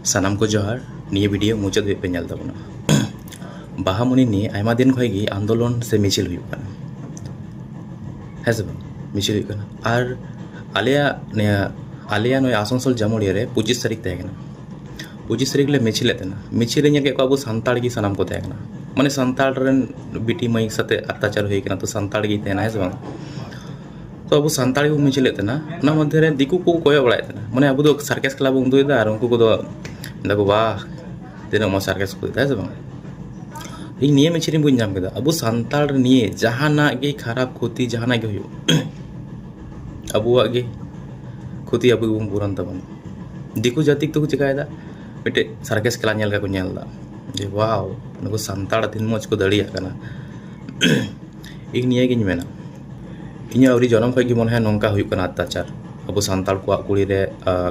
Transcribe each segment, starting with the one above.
सानाम को जोहार निये वीडियो मुचाद पे नेल ताबोना बाहामुनि निये आयमा दिन खय गी आंदोलन से मिचिल हुई काना है से मिचिल हुई काना आर आलिया नय आसनसोल जामुड़िया रे 25 तारीख तहे काना 25 तारीख ले मिचिल तेना मिचिल रे के अब सानताड़ गी सानाम को तहे काना माने सानताड़ रेन बिटी मई साथे अत्याचार हुई काना तो सानताड़ गी तेना है से तो अब सानताड़ी को मिचिल तेना ना मध्य रे दिकु को कोय बड़ाय तेना माने अब दो सार्केस क्लब उंदुइदा आर उनको को दो देखो वाह तेना म सार्केस को है से इन निये मिचिल बुझ नाम केदा अब सानताड़ निये जहाना गे खराब क्षति जहाना गे हुयो अबुआ गे क्षति अब बन पुरान तबन दिकु जाति तो चिकायदा मिटे सार्केस क्लब नेल का को नेलदा जे वाव नको सानताड़ दिन मज को दड़िया कना इन निये गिन मेना इन अवरी जनम खय मन है नौका अत्याचार अब सानताड़ को कुड़ी रे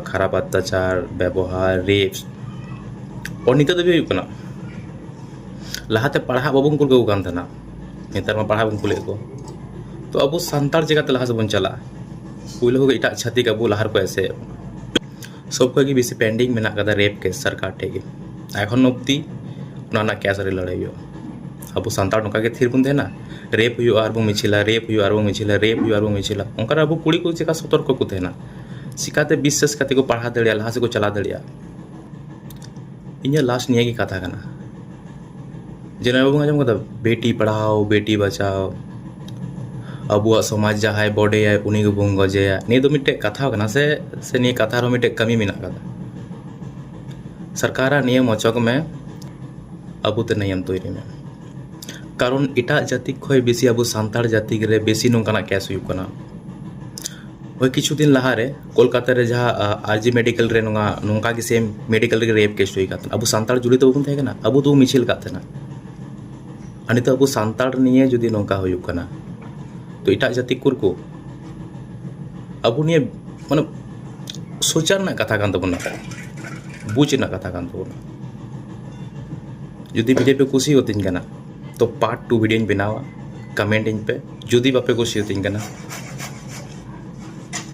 खराब अत्याचार व्यवहार रेप्स और नित भी लहाते पढ़ा बाबन कुल को कान थाना नेतार में पढ़ा बन कुले को तो अब सानताड़ चिकाते लहा से बन चला पुइलो को इटा छाती का लहार को ऐसे सब खय बेसी पेंडिंग मेना कदा रेप केस सरकार ठेगे एखन अब्दी ना केस रे लड़ाई अब सानताड़ नौका के थिर बन देना रेप हुई और बो मिचिला रेप हुई और बो मिचिला रेप हुई और बो मिचिला उनका अब कुड़ी को चिका सतर्क को तेना चिकाते विश्वास काते को पढ़ा दड़िया लहा से को चला दड़िया इन लास्ट निये की कथा कना जेना बाबू आजम कदा बेटी पढ़ाओ बेटी बचाओ अबुआ समाज जहाय बॉडे है उनी को बंग गजेया नहीं तो मिटे कथा कना से निये कथा रो मिटे कमी मेना कदा सरकारा नियम अचक में अबू ते नियम तैरी में कारण इटा जाति खय बेसी अब सानताड़ जाति रे बेसी नोंकाना केस हुई कना ओय किछु दिन लहा रे कोलकाता रे जहा आरजी मेडिकल रे नोंका के सेम मेडिकल रे रेप केस हुई कातना अब सानताड़ जुड़ी तो बन थे ना अब तो मिचिल कातना अनि तो अब सानताड़ निये जदी नोंका हुई कना तो इटा जाति कुर को अब निये माने सोचार ना कथा कान तबना बुझ ना कथा कान तबना जदी वीडियो पे खुशी होतिन कना तो पार्ट 2 वीडियो बनावा कमेंट इन पे जुदी बापे खुशी होती कना